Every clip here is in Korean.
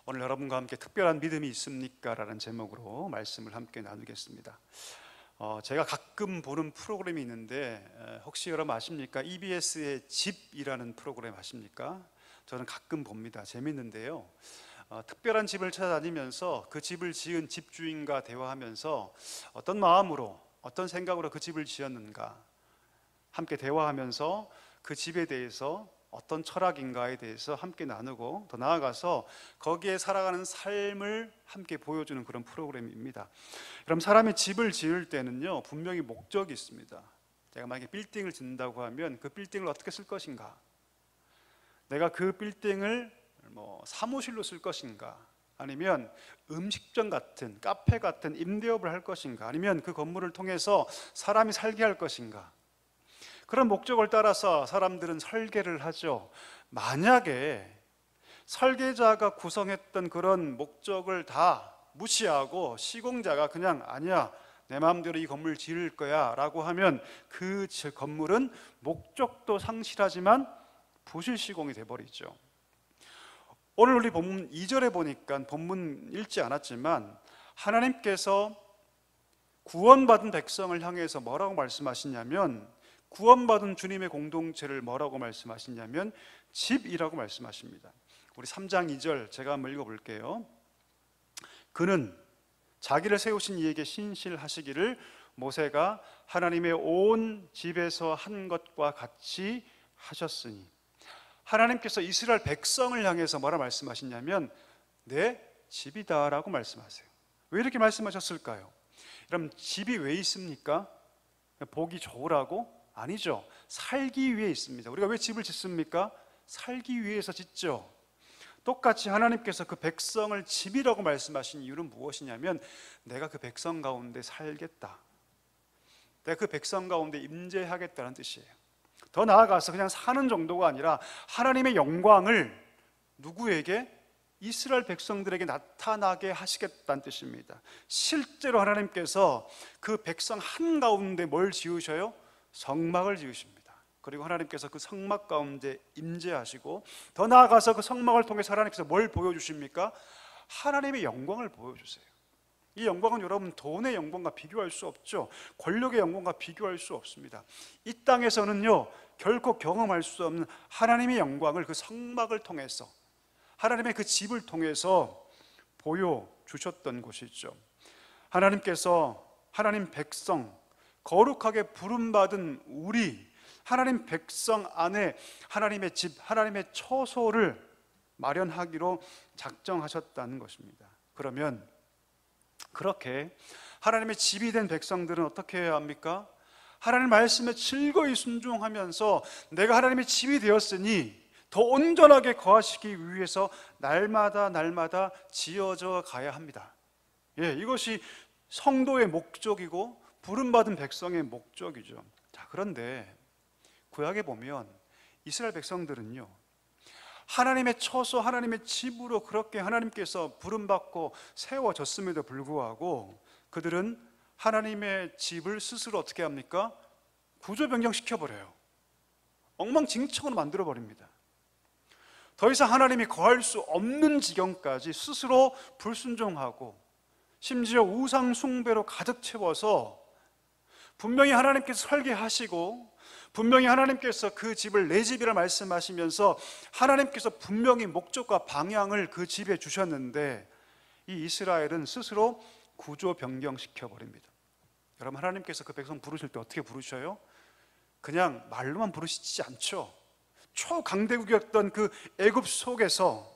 오늘 여러분과 함께 특별한 믿음이 있습니까? 라는 제목으로 말씀을 함께 나누겠습니다. 제가 가끔 보는 프로그램이 있는데 혹시 여러분 아십니까? EBS의 집이라는 프로그램 아십니까? 저는 가끔 봅니다. 재밌는데요. 특별한 집을 찾아다니면서 그 집을 지은 집주인과 대화하면서 어떤 마음으로, 어떤 생각으로 그 집을 지었는가 함께 대화하면서 그 집에 대해서 어떤 철학인가에 대해서 함께 나누고, 더 나아가서 거기에 살아가는 삶을 함께 보여주는 그런 프로그램입니다. 그럼 사람이 집을 지을 때는요, 분명히 목적이 있습니다. 내가 만약에 빌딩을 짓는다고 하면 그 빌딩을 어떻게 쓸 것인가, 내가 그 빌딩을 사무실로 쓸 것인가, 아니면 음식점 같은, 카페 같은 임대업을 할 것인가, 아니면 그 건물을 통해서 사람이 살게 할 것인가, 그런 목적을 따라서 사람들은 설계를 하죠. 만약에 설계자가 구성했던 그런 목적을 다 무시하고 시공자가 그냥 아니야, 내 마음대로 이 건물 지을 거야 라고 하면 그 건물은 목적도 상실하지만 부실 시공이 돼버리죠. 오늘 우리 본문 2절에 보니까, 본문 읽지 않았지만 하나님께서 구원받은 백성을 향해서 뭐라고 말씀하시냐면, 구원받은 주님의 공동체를 뭐라고 말씀하시냐면 집이라고 말씀하십니다. 우리 3장 2절 제가 한번 읽어볼게요. 그는 자기를 세우신 이에게 신실하시기를 모세가 하나님의 온 집에서 한 것과 같이 하셨으니, 하나님께서 이스라엘 백성을 향해서 뭐라 말씀하시냐면 내 집이다 라고 말씀하세요. 왜 이렇게 말씀하셨을까요? 그럼 집이 왜 있습니까? 보기 좋으라고? 아니죠. 살기 위해 있습니다. 우리가 왜 집을 짓습니까? 살기 위해서 짓죠. 똑같이 하나님께서 그 백성을 집이라고 말씀하신 이유는 무엇이냐면, 내가 그 백성 가운데 살겠다, 내가 그 백성 가운데 임재하겠다는 뜻이에요. 더 나아가서 그냥 사는 정도가 아니라 하나님의 영광을 누구에게? 이스라엘 백성들에게 나타나게 하시겠다는 뜻입니다. 실제로 하나님께서 그 백성 한가운데 뭘 지으셔요? 성막을 지으십니다. 그리고 하나님께서 그 성막 가운데 임재하시고, 더 나아가서 그 성막을 통해서 하나님께서 뭘 보여주십니까? 하나님의 영광을 보여주세요. 이 영광은 여러분 돈의 영광과 비교할 수 없죠. 권력의 영광과 비교할 수 없습니다. 이 땅에서는요 결코 경험할 수 없는 하나님의 영광을 그 성막을 통해서, 하나님의 그 집을 통해서 보여주셨던 곳이죠. 하나님께서 하나님 백성, 거룩하게 부름받은 우리 하나님 백성 안에 하나님의 집, 하나님의 처소를 마련하기로 작정하셨다는 것입니다. 그러면 그렇게 하나님의 집이 된 백성들은 어떻게 해야 합니까? 하나님 말씀에 즐거이 순종하면서 내가 하나님의 집이 되었으니 더 온전하게 거하시기 위해서 날마다 지어져 가야 합니다. 이것이 성도의 목적이고 부름받은 백성의 목적이죠. 자, 그런데 구약에 보면 이스라엘 백성들은요 하나님의 처소, 하나님의 집으로 그렇게 하나님께서 부름받고 세워졌음에도 불구하고 그들은 하나님의 집을 스스로 어떻게 합니까? 구조 변경시켜버려요. 엉망진창으로 만들어버립니다. 더 이상 하나님이 거할 수 없는 지경까지 스스로 불순종하고, 심지어 우상 숭배로 가득 채워서 분명히 하나님께서 설계하시고 분명히 하나님께서 그 집을 내 집이라 말씀하시면서 하나님께서 분명히 목적과 방향을 그 집에 주셨는데, 이 이스라엘은 스스로 구조 변경시켜 버립니다. 여러분, 하나님께서 그 백성 부르실 때 어떻게 부르셔요? 그냥 말로만 부르시지 않죠. 초강대국이었던 그 애굽 속에서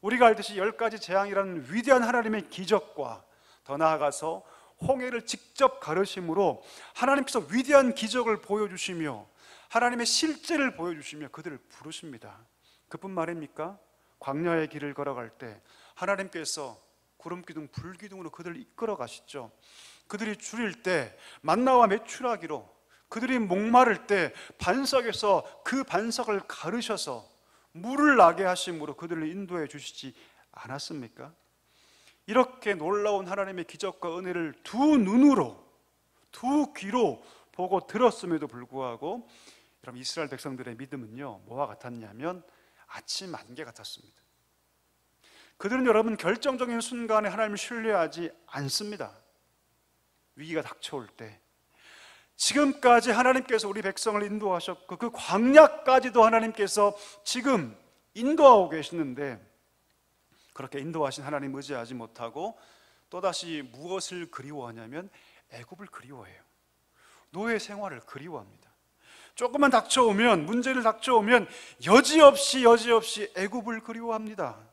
우리가 알듯이 10가지 재앙이라는 위대한 하나님의 기적과, 더 나아가서 홍해를 직접 가르심으로 하나님께서 위대한 기적을 보여주시며 하나님의 실제를 보여주시며 그들을 부르십니다. 그뿐 말입니까? 광야의 길을 걸어갈 때 하나님께서 구름기둥, 불기둥으로 그들을 이끌어 가시죠. 그들이 줄일 때 만나와 메추라기로, 그들이 목마를 때 반석에서 그 반석을 가르셔서 물을 나게 하심으로 그들을 인도해 주시지 않았습니까? 이렇게 놀라운 하나님의 기적과 은혜를 두 눈으로, 두 귀로 보고 들었음에도 불구하고 여러분, 이스라엘 백성들의 믿음은요 뭐와 같았냐면 아침 안개 같았습니다. 그들은 여러분 결정적인 순간에 하나님을 신뢰하지 않습니다. 위기가 닥쳐올 때. 지금까지 하나님께서 우리 백성을 인도하셨고 그 광야까지도 하나님께서 지금 인도하고 계시는데, 그렇게 인도하신 하나님 의지하지 못하고 또다시 무엇을 그리워하냐면 애굽을 그리워해요. 노예 생활을 그리워합니다. 조금만 닥쳐오면, 문제를 닥쳐오면 여지없이 애굽을 그리워합니다.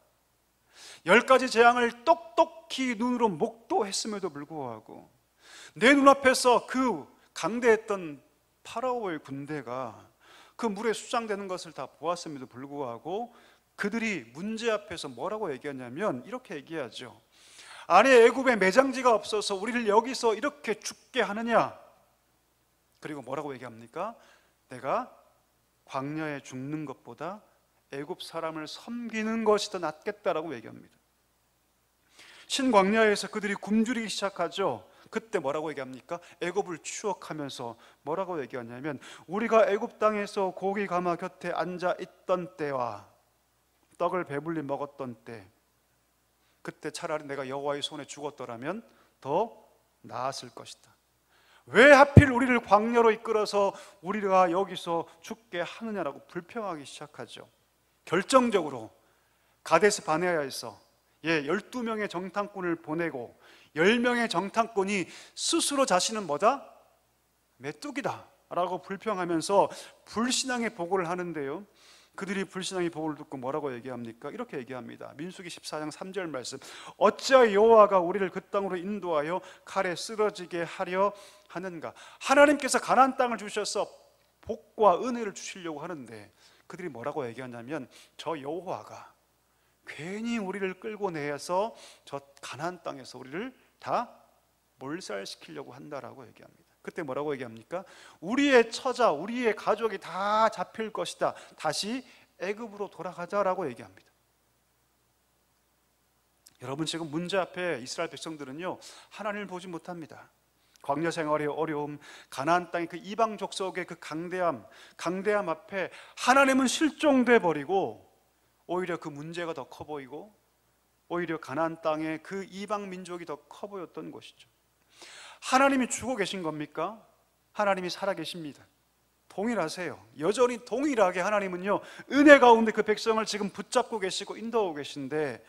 10가지 재앙을 똑똑히 눈으로 목도했음에도 불구하고 내 눈앞에서 그 강대했던 파라오의 군대가 그 물에 수장되는 것을 다 보았음에도 불구하고 그들이 문제 앞에서 뭐라고 얘기하냐면 이렇게 얘기하죠. 아니, 애굽에 매장지가 없어서 우리를 여기서 이렇게 죽게 하느냐? 그리고 뭐라고 얘기합니까? 내가 광야에 죽는 것보다 애굽 사람을 섬기는 것이 더 낫겠다라고 얘기합니다. 신광야에서 그들이 굶주리기 시작하죠. 그때 뭐라고 얘기합니까? 애굽을 추억하면서 뭐라고 얘기하냐면 우리가 애굽 땅에서 고기 가마 곁에 앉아 있던 때와 떡을 배불리 먹었던 때, 그때 차라리 내가 여호와의 손에 죽었더라면 더 나았을 것이다. 왜 하필 우리를 광야로 이끌어서 우리가 여기서 죽게 하느냐라고 불평하기 시작하죠. 결정적으로 가데스 바네아에서 12명의 정탐꾼을 보내고 10명의 정탐꾼이 스스로 자신은 뭐다? 메뚜기다 라고 불평하면서 불신앙의 보고를 하는데요, 그들이 불신앙의 보고를 듣고 뭐라고 얘기합니까? 이렇게 얘기합니다. 민수기 14장 3절 말씀. 어찌하여 여호와가 우리를 그 땅으로 인도하여 칼에 쓰러지게 하려 하는가? 하나님께서 가나안 땅을 주셔서 복과 은혜를 주시려고 하는데 그들이 뭐라고 얘기하냐면 저 여호와가 괜히 우리를 끌고 내서 저 가나안 땅에서 우리를 다 몰살시키려고 한다라고 얘기합니다. 그때 뭐라고 얘기합니까? 우리의 처자, 우리의 가족이 다 잡힐 것이다. 다시 애굽으로 돌아가자라고 얘기합니다. 여러분, 지금 문제 앞에 이스라엘 백성들은요, 하나님을 보지 못합니다. 광야 생활의 어려움, 가나안 땅의 그 이방 족속의 그 강대함 앞에 하나님은 실종돼 버리고 오히려 그 문제가 더 커 보이고 오히려 가나안 땅의 그 이방 민족이 더 커 보였던 것이죠. 하나님이 죽어 계신 겁니까? 하나님이 살아 계십니다. 동일하세요. 여전히 동일하게 하나님은요, 은혜 가운데 그 백성을 지금 붙잡고 계시고 인도하고 계신데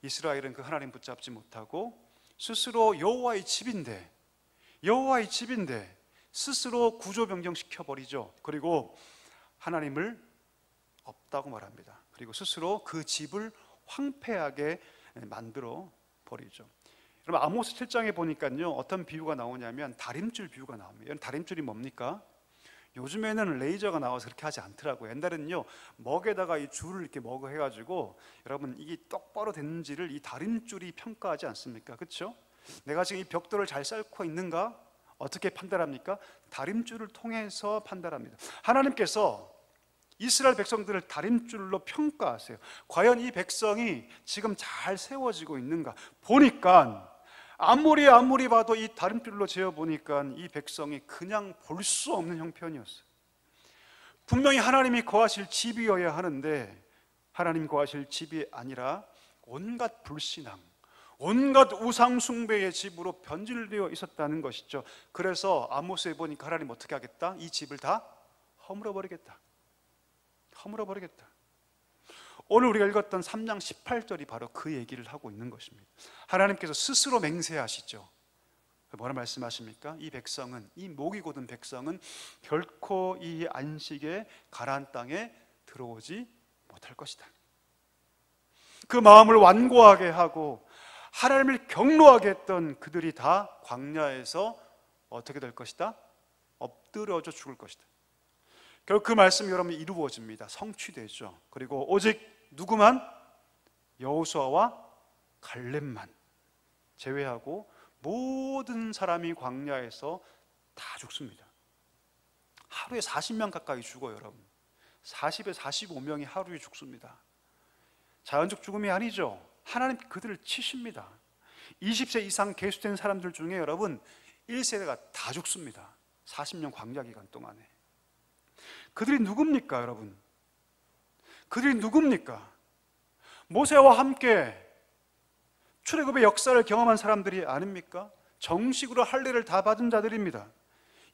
이스라엘은 그 하나님 붙잡지 못하고 스스로 여호와의 집인데 스스로 구조 변경시켜 버리죠. 그리고 하나님을 없다고 말합니다. 그리고 스스로 그 집을 황폐하게 만들어 버리죠. 여러분, 아모스 7장에 보니까요, 어떤 비유가 나오냐면 다림줄 비유가 나옵니다. 다림줄이 뭡니까? 요즘에는 레이저가 나와서 그렇게 하지 않더라고요. 옛날에는요, 먹에다가 이 줄을 이렇게 먹어 해가지고 여러분 이게 똑바로 됐는지를 이 다림줄이 평가하지 않습니까? 그렇죠? 내가 지금 이 벽돌을 잘 쌓고 있는가? 어떻게 판단합니까? 다림줄을 통해서 판단합니다. 하나님께서 이스라엘 백성들을 다림줄로 평가하세요. 과연 이 백성이 지금 잘 세워지고 있는가? 보니까 아무리 봐도 이 다림줄로 재어보니까 이 백성이 그냥 볼 수 없는 형편이었어요. 분명히 하나님이 거하실 집이어야 하는데 하나님 거하실 집이 아니라 온갖 불신앙, 온갖 우상숭배의 집으로 변질되어 있었다는 것이죠. 그래서 아모스에 보니까 하나님 어떻게 하겠다? 이 집을 다 허물어버리겠다. 오늘 우리가 읽었던 3장 18절이 바로 그 얘기를 하고 있는 것입니다. 하나님께서 스스로 맹세하시죠. 뭐라 말씀하십니까? 이 백성은, 이 목이 곧은 백성은 결코 이 안식의 가나안 땅에 들어오지 못할 것이다. 그 마음을 완고하게 하고 하나님을 경노하게 했던 그들이 다 광야에서 어떻게 될 것이다? 엎드려져 죽을 것이다. 결국 그 말씀이 여러분 이루어집니다. 성취되죠. 그리고 오직 누구만? 여호수아와 갈렙만 제외하고 모든 사람이 광야에서 다 죽습니다. 하루에 40명 가까이 죽어요. 여러분 40에 45명이 하루에 죽습니다. 자연적 죽음이 아니죠. 하나님 그들을 치십니다. 20세 이상 계수된 사람들 중에 여러분 1세대가 다 죽습니다. 40년 광야 기간 동안에. 그들이 누굽니까, 여러분? 그들이 누굽니까? 모세와 함께 출애굽의 역사를 경험한 사람들이 아닙니까? 정식으로 할례를 다 받은 자들입니다.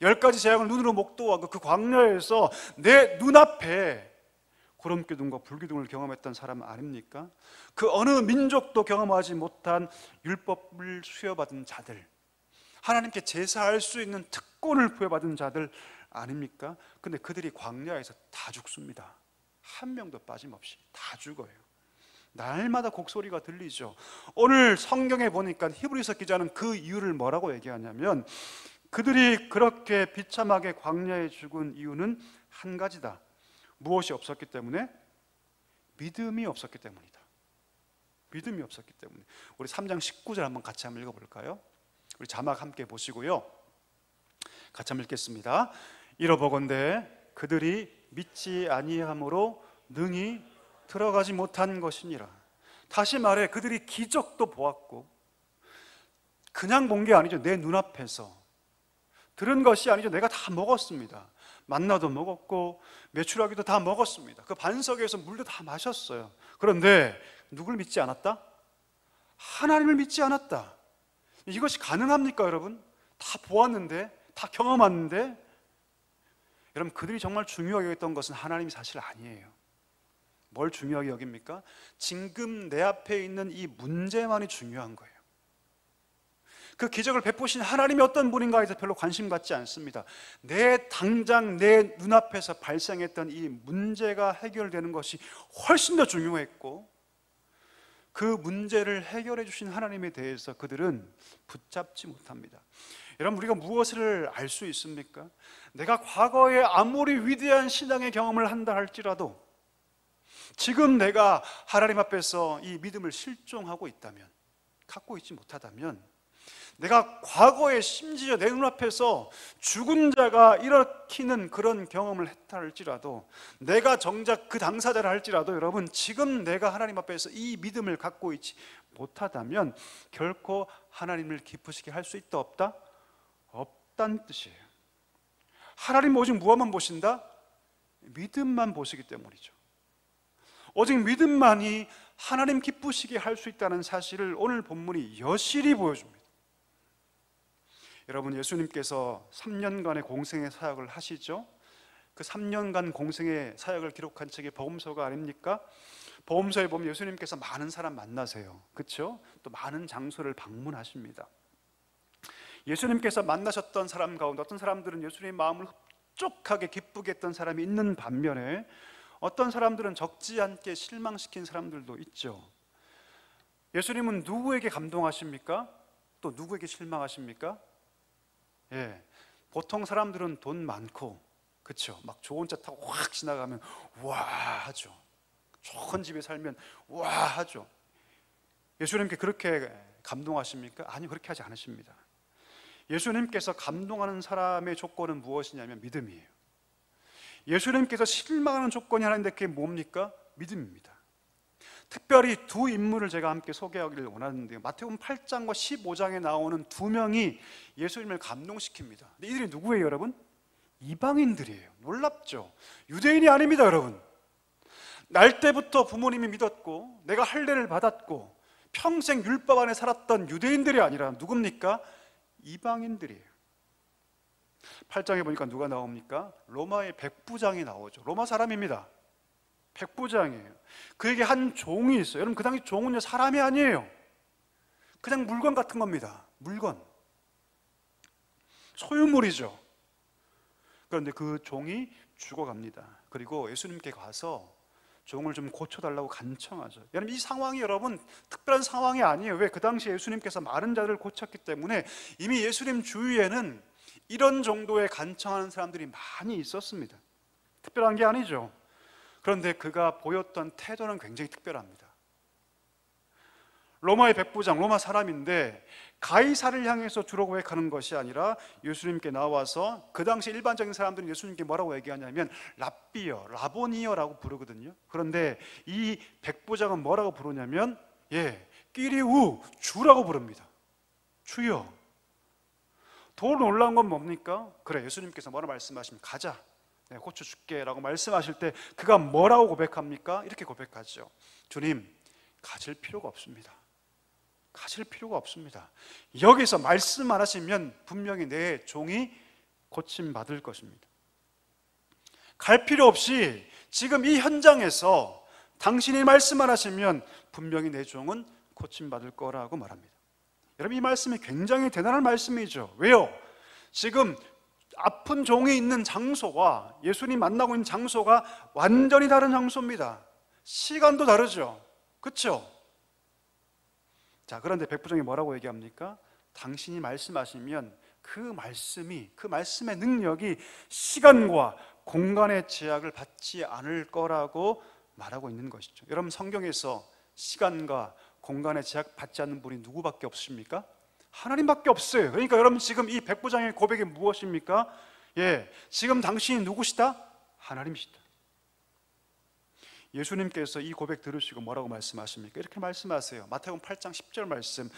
10가지 재앙을 눈으로 목도하고 그 광야에서 내 눈앞에 구름기둥과 불기둥을 경험했던 사람 아닙니까? 그 어느 민족도 경험하지 못한 율법을 수여받은 자들, 하나님께 제사할 수 있는 특권을 부여받은 자들 아닙니까? 근데 그들이 광야에서 다 죽습니다. 한 명도 빠짐없이 다 죽어요. 날마다 곡소리가 들리죠. 오늘 성경에 보니까 히브리서 기자는 그 이유를 뭐라고 얘기하냐면, 그들이 그렇게 비참하게 광야에 죽은 이유는 한 가지다. 무엇이 없었기 때문에? 믿음이 없었기 때문이다. 믿음이 없었기 때문에. 우리 3장 19절 한번 같이 한번 읽어볼까요? 우리 자막 함께 보시고요, 같이 한번 읽겠습니다. 이러보건대 그들이 믿지 아니함으로 능히 들어가지 못한 것이니라. 다시 말해, 그들이 기적도 보았고, 그냥 본 게 아니죠. 내 눈앞에서 들은 것이 아니죠. 내가 다 먹었습니다. 만나도 먹었고 메추라기도 다 먹었습니다. 그 반석에서 물도 다 마셨어요. 그런데 누굴 믿지 않았다? 하나님을 믿지 않았다. 이것이 가능합니까, 여러분? 다 보았는데, 다 경험했는데. 여러분, 그들이 정말 중요하게 여겼던 것은 하나님이 사실 아니에요. 뭘 중요하게 여깁니까? 지금 내 앞에 있는 이 문제만이 중요한 거예요. 그 기적을 베푸신 하나님이 어떤 분인가에 대해서 별로 관심 갖지 않습니다. 당장 내 눈앞에서 발생했던 이 문제가 해결되는 것이 훨씬 더 중요했고, 그 문제를 해결해 주신 하나님에 대해서 그들은 붙잡지 못합니다. 여러분, 우리가 무엇을 알 수 있습니까? 내가 과거에 아무리 위대한 신앙의 경험을 한다 할지라도 지금 내가 하나님 앞에서 이 믿음을 실종하고 있다면, 갖고 있지 못하다면, 내가 과거에 심지어 내 눈앞에서 죽은 자가 일으키는 그런 경험을 했다 할지라도, 내가 정작 그 당사자라 할지라도, 여러분, 지금 내가 하나님 앞에서 이 믿음을 갖고 있지 못하다면 결코 하나님을 기쁘시게 할 수 있다 없다? 없다는 뜻이에요. 하나님 오직 무엇만 보신다? 믿음만 보시기 때문이죠. 오직 믿음만이 하나님 기쁘시게 할 수 있다는 사실을 오늘 본문이 여실히 보여줍니다. 여러분, 예수님께서 3년간의 공생의 사역을 하시죠. 그 3년간 공생의 사역을 기록한 책이 복음서가 아닙니까? 복음서에 보면 예수님께서 많은 사람 만나세요. 그렇죠? 또 많은 장소를 방문하십니다. 예수님께서 만나셨던 사람 가운데 어떤 사람들은 예수님의 마음을 흡족하게 기쁘게 했던 사람이 있는 반면에, 어떤 사람들은 적지 않게 실망시킨 사람들도 있죠. 예수님은 누구에게 감동하십니까? 또 누구에게 실망하십니까? 예, 보통 사람들은 돈 많고, 그렇죠? 막 좋은 차 타고 확 지나가면 와 하죠. 좋은 집에 살면 와 하죠. 예수님께 그렇게 감동하십니까? 아니요, 그렇게 하지 않으십니다. 예수님께서 감동하는 사람의 조건은 무엇이냐면 믿음이에요. 예수님께서 실망하는 조건이 하나 있는데 그게 뭡니까? 믿음입니다. 특별히 두 인물을 제가 함께 소개하기를 원하는데요, 마태복음 8장과 15장에 나오는 두 명이 예수님을 감동시킵니다. 근데 이들이 누구예요, 여러분? 이방인들이에요. 놀랍죠? 유대인이 아닙니다, 여러분. 날 때부터 부모님이 믿었고 내가 할례를 받았고 평생 율법 안에 살았던 유대인들이 아니라 누굽니까? 이방인들이에요. 8장에 보니까 누가 나옵니까? 로마의 백부장이 나오죠. 로마 사람입니다. 백부장이에요. 그에게 한 종이 있어요. 여러분, 그 당시 종은요, 사람이 아니에요. 그냥 물건 같은 겁니다. 물건, 소유물이죠. 그런데 그 종이 죽어갑니다. 그리고 예수님께 가서 종을 좀 고쳐달라고 간청하죠. 여러분, 이 상황이 여러분 특별한 상황이 아니에요. 왜? 그 당시에 예수님께서 마른 자들을 고쳤기 때문에 이미 예수님 주위에는 이런 정도의 간청하는 사람들이 많이 있었습니다. 특별한 게 아니죠. 그런데 그가 보였던 태도는 굉장히 특별합니다. 로마의 백부장, 로마 사람인데 가이사를 향해서 주로 고백하는 것이 아니라 예수님께 나와서, 그 당시 일반적인 사람들은 예수님께 뭐라고 얘기하냐면 랍비여, 라보니여라고 부르거든요. 그런데 이 백부장은 뭐라고 부르냐면 끼리우, 주라고 부릅니다. 주여. 더 놀라운 건 뭡니까? 그래, 예수님께서 뭐라 말씀하시면 가자, 내가 고쳐줄게 라고 말씀하실 때 그가 뭐라고 고백합니까? 이렇게 고백하죠. 주님, 가질 필요가 없습니다. 가질 필요가 없습니다. 여기서 말씀 안 하시면 분명히 내 종이 고침받을 것입니다. 갈 필요 없이 지금 이 현장에서 당신이 말씀 안 하시면 분명히 내 종은 고침받을 거라고 말합니다. 여러분, 이 말씀이 굉장히 대단한 말씀이죠. 왜요? 지금 아픈 종이 있는 장소와 예수님 만나고 있는 장소가 완전히 다른 장소입니다. 시간도 다르죠. 그렇죠? 자, 그런데 백부장이 뭐라고 얘기합니까? 당신이 말씀하시면 그 말씀의 능력이 시간과 공간의 제약을 받지 않을 거라고 말하고 있는 것이죠. 여러분, 성경에서 시간과 공간의 제약 받지 않는 분이 누구밖에 없으십니까? 하나님밖에 없어요. 그러니까 여러분, 지금 이 백부장의 고백이 무엇입니까? 지금 당신이 누구시다? 하나님이시다. 예수님께서 이 고백 들으시고 뭐라고 말씀하십니까? 이렇게 말씀하세요. 마태복음 8장 10절 말씀.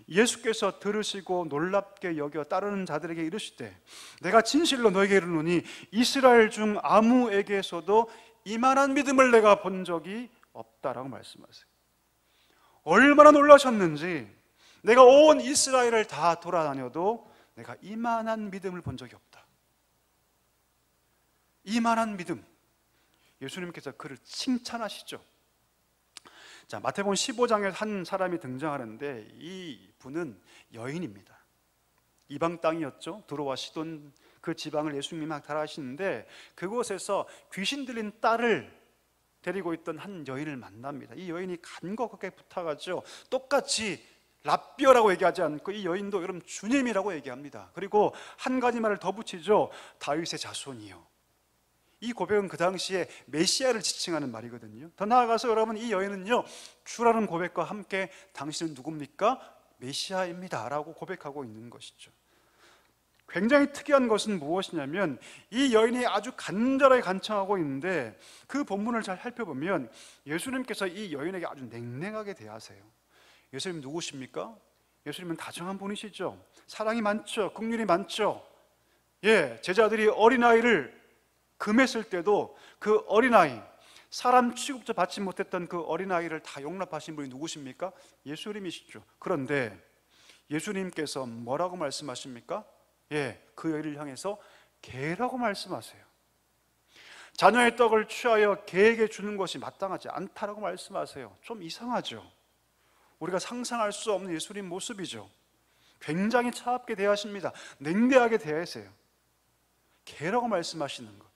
예수께서 들으시고 놀랍게 여겨 따르는 자들에게 이르시되 내가 진실로 너에게 이르노니 이스라엘 중 아무에게서도 이만한 믿음을 내가 본 적이 없다라고 말씀하세요. 얼마나 놀라셨는지, 내가 온 이스라엘을 다 돌아다녀도 내가 이만한 믿음을 본 적이 없다. 이만한 믿음. 예수님께서 그를 칭찬하시죠. 자, 마태복음 15장에 한 사람이 등장하는데 이 분은 여인입니다. 이방 땅이었죠. 두로와 시돈 그 지방을 예수님이 막 달아가시는데 그곳에서 귀신 들린 딸을 데리고 있던 한 여인을 만납니다. 이 여인이 간곡하게 부탁하죠. 똑같이 랍비어라고 얘기하지 않고 이 여인도 여러분 주님이라고 얘기합니다. 그리고 한 가지 말을 더 붙이죠. 다윗의 자손이요. 이 고백은 그 당시에 메시아를 지칭하는 말이거든요. 더 나아가서 여러분, 이 여인은요 주라는 고백과 함께 당신은 누굽니까? 메시아입니다 라고 고백하고 있는 것이죠. 굉장히 특이한 것은 무엇이냐면 이 여인이 아주 간절하게 간청하고 있는데 그 본문을 잘 살펴보면 예수님께서 이 여인에게 아주 냉랭하게 대하세요. 예수님 누구십니까? 예수님은 다정한 분이시죠. 사랑이 많죠. 긍휼이 많죠. 제자들이 어린아이를 금했을 때도 그 어린아이, 사람 취급도 받지 못했던 그 어린아이를 다 용납하신 분이 누구십니까? 예수님이시죠. 그런데 예수님께서 뭐라고 말씀하십니까? 그 여인을 향해서 개라고 말씀하세요. 자녀의 떡을 취하여 개에게 주는 것이 마땅하지 않다라고 말씀하세요. 좀 이상하죠. 우리가 상상할 수 없는 예수님 모습이죠. 굉장히 차갑게 대하십니다. 냉대하게 대하세요. 개라고 말씀하시는 것.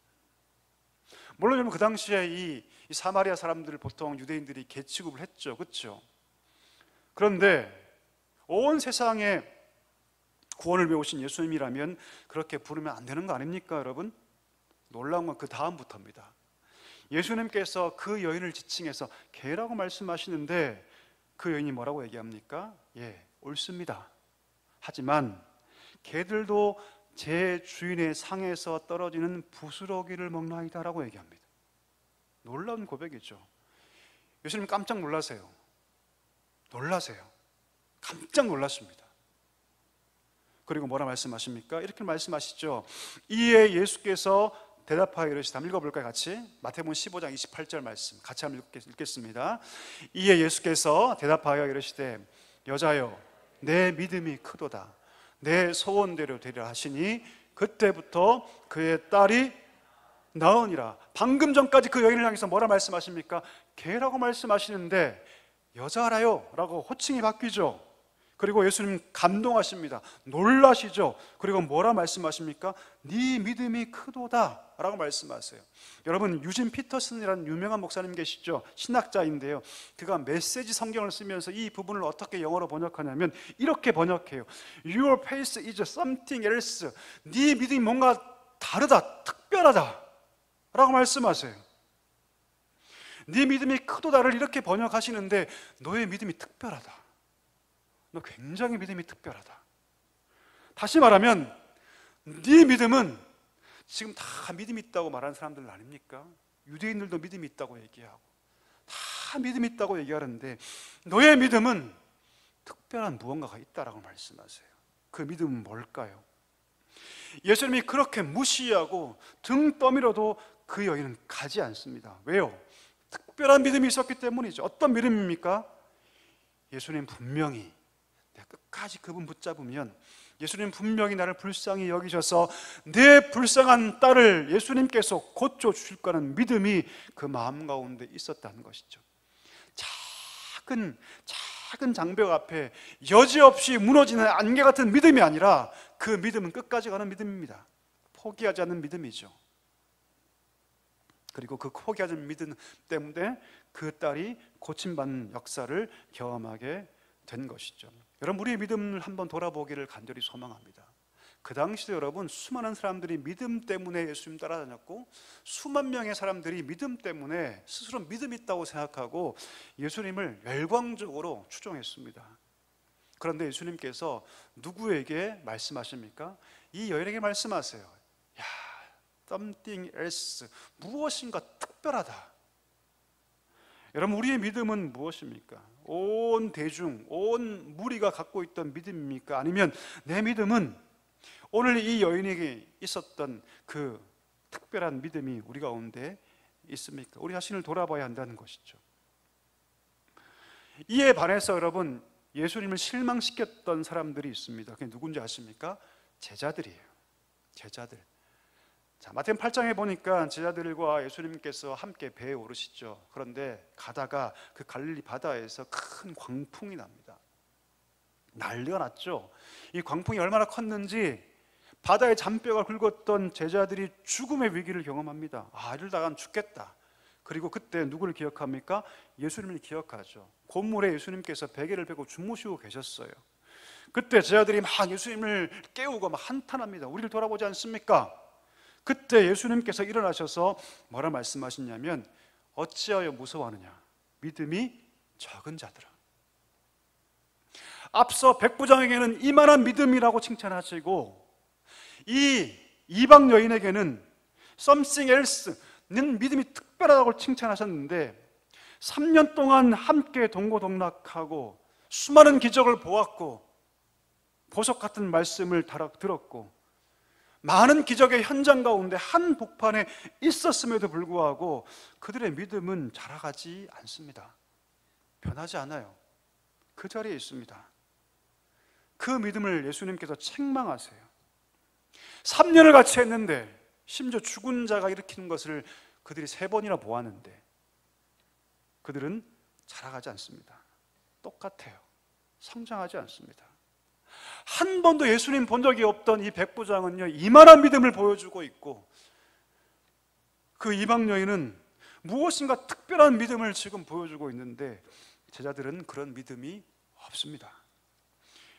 물론 여러분, 그 당시에 이 사마리아 사람들을 보통 유대인들이 개 취급을 했죠. 그렇죠? 그런데 온 세상에 구원을 배우신 예수님이라면 그렇게 부르면 안 되는 거 아닙니까, 여러분? 놀라운 건 그 다음부터입니다. 예수님께서 그 여인을 지칭해서 개라고 말씀하시는데 그 여인이 뭐라고 얘기합니까? 옳습니다. 하지만 개들도 제 주인의 상에서 떨어지는 부스러기를 먹나이다 라고 얘기합니다. 놀라운 고백이죠. 예수님 깜짝 놀라세요. 깜짝 놀랐습니다. 그리고 뭐라 말씀하십니까? 이렇게 말씀하시죠. 이에 예수께서 대답하여 이르시되, 한번 읽어볼까요? 같이 마태복음 15장 28절 말씀 같이 한번 읽겠습니다. 이에 예수께서 대답하여 이르시되 여자여 내 믿음이 크도다. 내 소원대로 되리라 하시니 그때부터 그의 딸이 나으니라. 방금 전까지 그 여인을 향해서 뭐라 말씀하십니까? 개라고 말씀하시는데 여자라요 라고 호칭이 바뀌죠. 그리고 예수님 감동하십니다. 놀라시죠. 그리고 뭐라 말씀하십니까? 네 믿음이 크도다 라고 말씀하세요. 여러분, 유진 피터슨이라는 유명한 목사님 계시죠? 신학자인데요, 그가 메시지 성경을 쓰면서 이 부분을 어떻게 영어로 번역하냐면 이렇게 번역해요. Your faith is something else. 네 믿음이 뭔가 다르다, 특별하다 라고 말씀하세요. 네 믿음이 크도다를 이렇게 번역하시는데 너의 믿음이 특별하다, 너 굉장히 믿음이 특별하다. 다시 말하면 네 믿음은 지금 다 믿음이 있다고 말하는 사람들 아닙니까? 유대인들도 믿음이 있다고 얘기하고 다 믿음이 있다고 얘기하는데 너의 믿음은 특별한 무언가가 있다라고 말씀하세요. 그 믿음은 뭘까요? 예수님이 그렇게 무시하고 등 떠밀어도 그 여인은 가지 않습니다. 왜요? 특별한 믿음이 있었기 때문이죠. 어떤 믿음입니까? 예수님 분명히 내가 끝까지 그분 붙잡으면 예수님 분명히 나를 불쌍히 여기셔서 내 불쌍한 딸을 예수님께서 고쳐주실 거라는 믿음이 그 마음 가운데 있었다는 것이죠. 작은 장벽 앞에 여지없이 무너지는 안개 같은 믿음이 아니라 그 믿음은 끝까지 가는 믿음입니다. 포기하지 않는 믿음이죠. 그리고 그 포기하지 않는 믿음 때문에 그 딸이 고침받는 역사를 경험하게 된 것이죠. 여러분, 우리의 믿음을 한번 돌아보기를 간절히 소망합니다. 그 당시에 여러분, 수많은 사람들이 믿음 때문에 예수님 따라다녔고, 수만 명의 사람들이 믿음 때문에 스스로 믿음 있다고 생각하고 예수님을 열광적으로 추종했습니다. 그런데 예수님께서 누구에게 말씀하십니까? 이 여인에게 말씀하세요. 야, something else, 무엇인가 특별하다. 여러분, 우리의 믿음은 무엇입니까? 온 대중, 온 무리가 갖고 있던 믿음입니까? 아니면 내 믿음은 오늘 이 여인에게 있었던 그 특별한 믿음이 우리 가운데 있습니까? 우리 자신을 돌아봐야 한다는 것이죠. 이에 반해서 여러분, 예수님을 실망시켰던 사람들이 있습니다. 그게 누군지 아십니까? 제자들이에요. 제자들. 자, 마태복음 8장에 보니까 제자들과 예수님께서 함께 배에 오르시죠. 그런데 가다가 그 갈릴리 바다에서 큰 광풍이 납니다. 난리가 났죠. 이 광풍이 얼마나 컸는지 바다의 잔뼈가 굵었던 제자들이 죽음의 위기를 경험합니다. 이러다간 죽겠다. 그리고 그때 누구를 기억합니까? 예수님을 기억하죠. 곶물에 예수님께서 베개를 베고 주무시고 계셨어요. 그때 제자들이 막 예수님을 깨우고 막 한탄합니다. 우리를 돌아보지 않습니까? 그때 예수님께서 일어나셔서 뭐라 말씀하시냐면, 어찌하여 무서워하느냐, 믿음이 적은 자들아. 앞서 백부장에게는 이만한 믿음이라고 칭찬하시고, 이 이방 여인에게는 something else는 믿음이 특별하다고 칭찬하셨는데, 3년 동안 함께 동고동락하고 수많은 기적을 보았고 보석 같은 말씀을 들었고 많은 기적의 현장 가운데 한 복판에 있었음에도 불구하고 그들의 믿음은 자라가지 않습니다. 변하지 않아요. 그 자리에 있습니다. 그 믿음을 예수님께서 책망하세요. 3년을 같이 했는데, 심지어 죽은 자가 일으키는 것을 그들이 3번이나 보았는데 그들은 자라가지 않습니다. 똑같아요. 성장하지 않습니다. 한 번도 예수님 본 적이 없던 이 백부장은요, 이만한 믿음을 보여주고 있고, 그 이방 여인은 무엇인가 특별한 믿음을 지금 보여주고 있는데 제자들은 그런 믿음이 없습니다.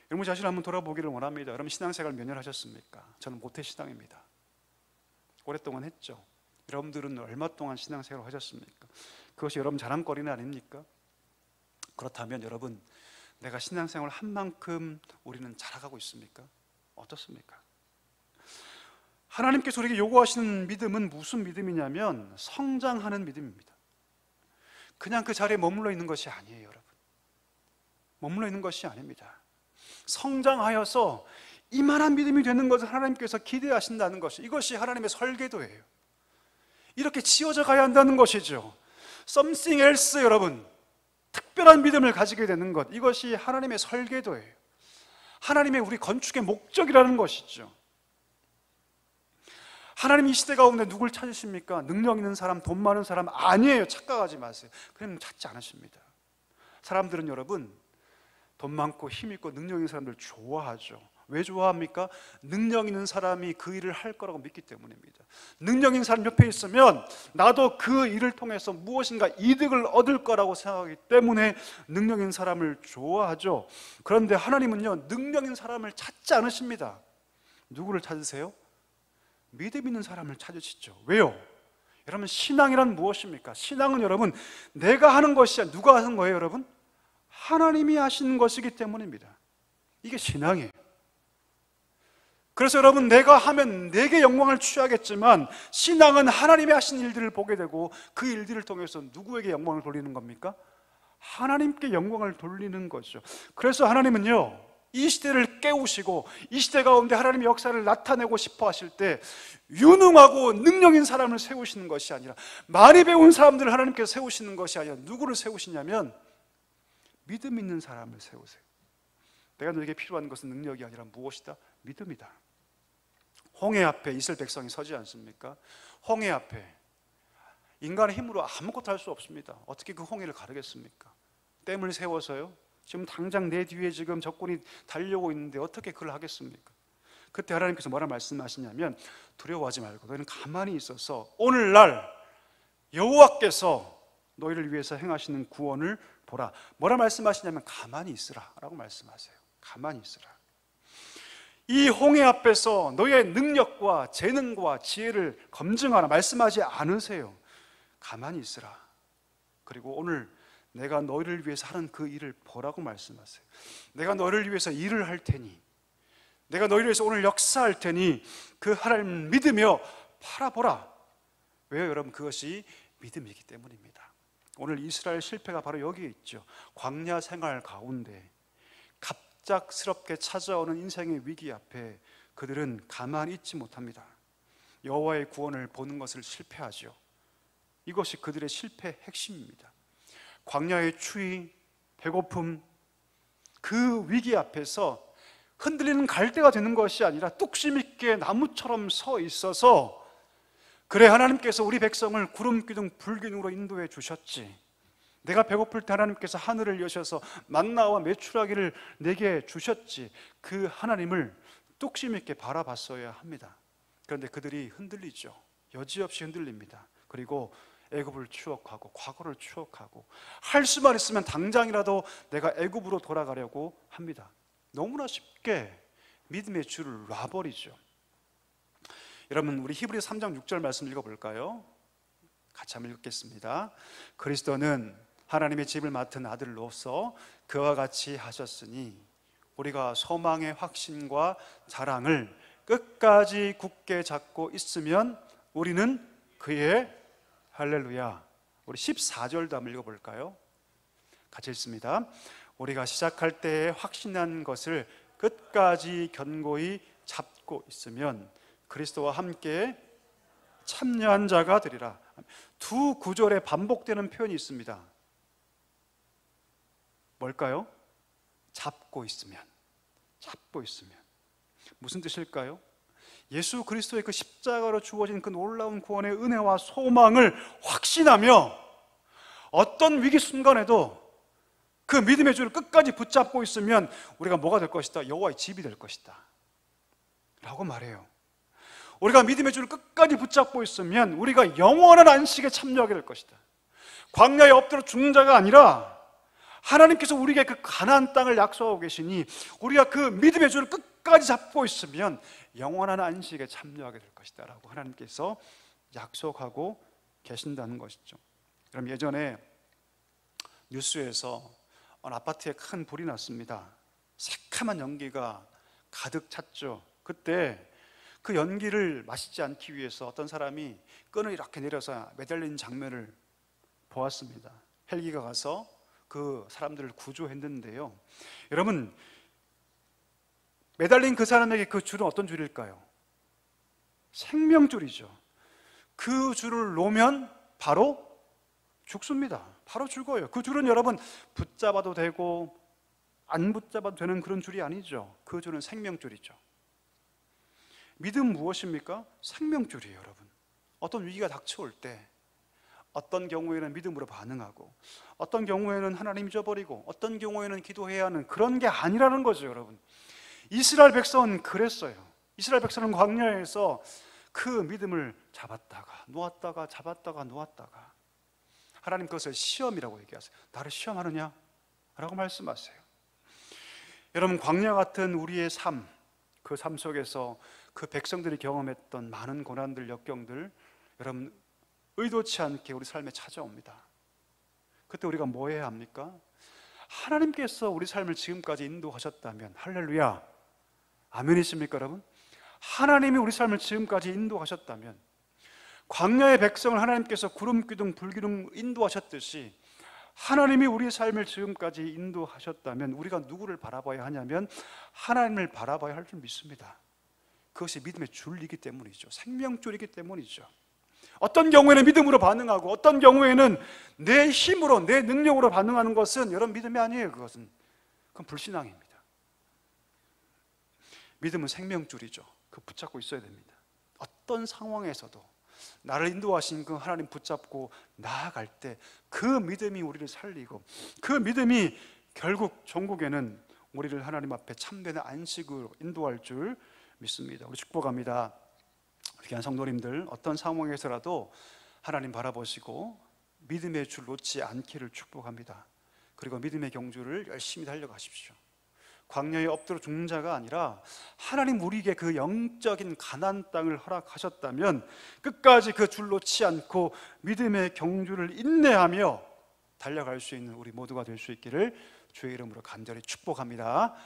여러분 자신을 한번 돌아보기를 원합니다. 여러분 신앙생활 몇 년 하셨습니까? 저는 모태신앙입니다. 오랫동안 했죠. 여러분들은 얼마 동안 신앙생활을 하셨습니까? 그것이 여러분 자랑거리는 아닙니까? 그렇다면 여러분, 내가 신앙생활을 한 만큼 우리는 자라가고 있습니까? 어떻습니까? 하나님께서 우리에게 요구하시는 믿음은 무슨 믿음이냐면 성장하는 믿음입니다. 그냥 그 자리에 머물러 있는 것이 아니에요, 여러분. 머물러 있는 것이 아닙니다. 성장하여서 이만한 믿음이 되는 것을 하나님께서 기대하신다는 것이, 이것이 하나님의 설계도예요. 이렇게 지어져 가야 한다는 것이죠. something else, 여러분, 특별한 믿음을 가지게 되는 것, 이것이 하나님의 설계도예요. 하나님의 우리 건축의 목적이라는 것이죠. 하나님 이 시대 가운데 누굴 찾으십니까? 능력 있는 사람, 돈 많은 사람 아니에요. 착각하지 마세요. 그럼 찾지 않으십니다. 사람들은 여러분, 돈 많고 힘 있고 능력 있는 사람들 좋아하죠. 왜 좋아합니까? 능력 있는 사람이 그 일을 할 거라고 믿기 때문입니다. 능력 있는 사람 옆에 있으면 나도 그 일을 통해서 무엇인가 이득을 얻을 거라고 생각하기 때문에 능력 있는 사람을 좋아하죠. 그런데 하나님은요, 능력 있는 사람을 찾지 않으십니다. 누구를 찾으세요? 믿음 있는 사람을 찾으시죠. 왜요? 여러분, 신앙이란 무엇입니까? 신앙은 여러분, 내가 하는 것이 아니라 누가 하는 거예요, 여러분? 하나님이 하시는 것이기 때문입니다. 이게 신앙이에요. 그래서 여러분, 내가 하면 내게 영광을 취하겠지만 신앙은 하나님이 하신 일들을 보게 되고 그 일들을 통해서 누구에게 영광을 돌리는 겁니까? 하나님께 영광을 돌리는 거죠. 그래서 하나님은요, 이 시대를 깨우시고 이 시대 가운데 하나님의 역사를 나타내고 싶어 하실 때 유능하고 능력 있는 사람을 세우시는 것이 아니라, 많이 배운 사람들을 하나님께서 세우시는 것이 아니라 누구를 세우시냐면 믿음 있는 사람을 세우세요. 내가 너에게 필요한 것은 능력이 아니라 무엇이다? 믿음이다. 홍해 앞에 이스라엘 백성이 서지 않습니까? 홍해 앞에 인간의 힘으로 아무것도 할 수 없습니다. 어떻게 그 홍해를 가르겠습니까? 댐을 세워서요. 지금 당장 내 뒤에 지금 적군이 달려오고 있는데 어떻게 그걸 하겠습니까? 그때 하나님께서 뭐라 말씀하시냐면 두려워하지 말고 너희는 가만히 있어서 오늘날 여호와께서 너희를 위해서 행하시는 구원을 보라. 뭐라 말씀하시냐면 가만히 있으라 라고 말씀하세요. 가만히 있으라. 이 홍해 앞에서 너의 능력과 재능과 지혜를 검증하라 말씀하지 않으세요. 가만히 있으라. 그리고 오늘 내가 너희를 위해서 하는 그 일을 보라고 말씀하세요. 내가 너희를 위해서 일을 할 테니, 내가 너희를 위해서 오늘 역사할 테니 그 하나님을 믿으며 바라보라. 왜요 여러분? 그것이 믿음이기 때문입니다. 오늘 이스라엘 실패가 바로 여기에 있죠. 광야 생활 가운데 갑작스럽게 찾아오는 인생의 위기 앞에 그들은 가만히 있지 못합니다. 여호와의 구원을 보는 것을 실패하죠. 이것이 그들의 실패의 핵심입니다. 광야의 추위, 배고픔, 그 위기 앞에서 흔들리는 갈대가 되는 것이 아니라 뚝심 있게 나무처럼 서 있어서 그래 하나님께서 우리 백성을 구름 기둥 불 기둥으로 인도해 주셨지. 내가 배고플 때 하나님께서 하늘을 여셔서 만나와 메추라기를 내게 주셨지. 그 하나님을 뚝심 있게 바라봤어야 합니다. 그런데 그들이 흔들리죠. 여지없이 흔들립니다. 그리고 애굽을 추억하고 과거를 추억하고 할 수만 있으면 당장이라도 내가 애굽으로 돌아가려고 합니다. 너무나 쉽게 믿음의 줄을 놔버리죠. 여러분 우리 히브리서 3장 6절 말씀 읽어볼까요? 같이 한번 읽겠습니다. 그리스도는 하나님의 집을 맡은 아들로서 그와 같이 하셨으니 우리가 소망의 확신과 자랑을 끝까지 굳게 잡고 있으면 우리는 그의 할렐루야. 우리 14절도 한번 읽어볼까요? 같이 읽습니다. 우리가 시작할 때에 확신한 것을 끝까지 견고히 잡고 있으면 그리스도와 함께 참여한 자가 되리라. 두 구절에 반복되는 표현이 있습니다. 뭘까요? 잡고 있으면. 잡고 있으면. 무슨 뜻일까요? 예수 그리스도의 그 십자가로 주어진 그 놀라운 구원의 은혜와 소망을 확신하며 어떤 위기 순간에도 그 믿음의 줄을 끝까지 붙잡고 있으면 우리가 뭐가 될 것이다? 여호와의 집이 될 것이다 라고 말해요. 우리가 믿음의 줄을 끝까지 붙잡고 있으면 우리가 영원한 안식에 참여하게 될 것이다. 광야에 엎드려 죽는 자가 아니라 하나님께서 우리에게 그 가나안 땅을 약속하고 계시니 우리가 그 믿음의 줄을 끝까지 잡고 있으면 영원한 안식에 참여하게 될 것이다 라고 하나님께서 약속하고 계신다는 것이죠. 그럼 예전에 뉴스에서 어느 아파트에 큰 불이 났습니다. 새카만 연기가 가득 찼죠. 그때 그 연기를 마시지 않기 위해서 어떤 사람이 끈을 이렇게 내려서 매달리는 장면을 보았습니다. 헬기가 가서 그 사람들을 구조했는데요. 여러분, 매달린 그 사람에게 그 줄은 어떤 줄일까요? 생명줄이죠. 그 줄을 놓으면 바로 죽습니다. 바로 죽어요. 그 줄은 여러분 붙잡아도 되고 안 붙잡아도 되는 그런 줄이 아니죠. 그 줄은 생명줄이죠. 믿음 무엇입니까? 생명줄이에요, 여러분. 어떤 위기가 닥쳐올 때 어떤 경우에는 믿음으로 반응하고 어떤 경우에는 하나님 잊어버리고 어떤 경우에는 기도해야 하는 그런 게 아니라는 거죠, 여러분. 이스라엘 백성은 그랬어요. 이스라엘 백성은 광야에서 그 믿음을 잡았다가 놓았다가 잡았다가 놓았다가 하나님 그것을 시험이라고 얘기하세요. 나를 시험하느냐? 라고 말씀하세요. 여러분, 광야 같은 우리의 삶, 그 삶 속에서 그 백성들이 경험했던 많은 고난들, 역경들 여러분 의도치 않게 우리 삶에 찾아옵니다. 그때 우리가 뭐 해야 합니까? 하나님께서 우리 삶을 지금까지 인도하셨다면 할렐루야, 아멘이십니까 여러분? 하나님이 우리 삶을 지금까지 인도하셨다면 광야의 백성을 하나님께서 구름 기둥 불 기둥 인도하셨듯이 하나님이 우리의 삶을 지금까지 인도하셨다면 우리가 누구를 바라봐야 하냐면 하나님을 바라봐야 할 줄 믿습니다. 그것이 믿음의 줄이기 때문이죠. 생명줄이기 때문이죠. 어떤 경우에는 믿음으로 반응하고 어떤 경우에는 내 힘으로, 내 능력으로 반응하는 것은 여러분 믿음이 아니에요. 그건 불신앙입니다. 믿음은 생명줄이죠. 그 붙잡고 있어야 됩니다. 어떤 상황에서도 나를 인도하신 그 하나님 붙잡고 나아갈 때 그 믿음이 우리를 살리고 그 믿음이 결국 종국에는 우리를 하나님 앞에 참되는 안식으로 인도할 줄 믿습니다. 우리 축복합니다. 귀한 성도님들, 어떤 상황에서라도 하나님 바라보시고 믿음의 줄 놓지 않기를 축복합니다. 그리고 믿음의 경주를 열심히 달려가십시오. 광야에 엎드려 죽는 자가 아니라 하나님 우리에게 그 영적인 가나안 땅을 허락하셨다면 끝까지 그 줄 놓지 않고 믿음의 경주를 인내하며 달려갈 수 있는 우리 모두가 될 수 있기를 주의 이름으로 간절히 축복합니다.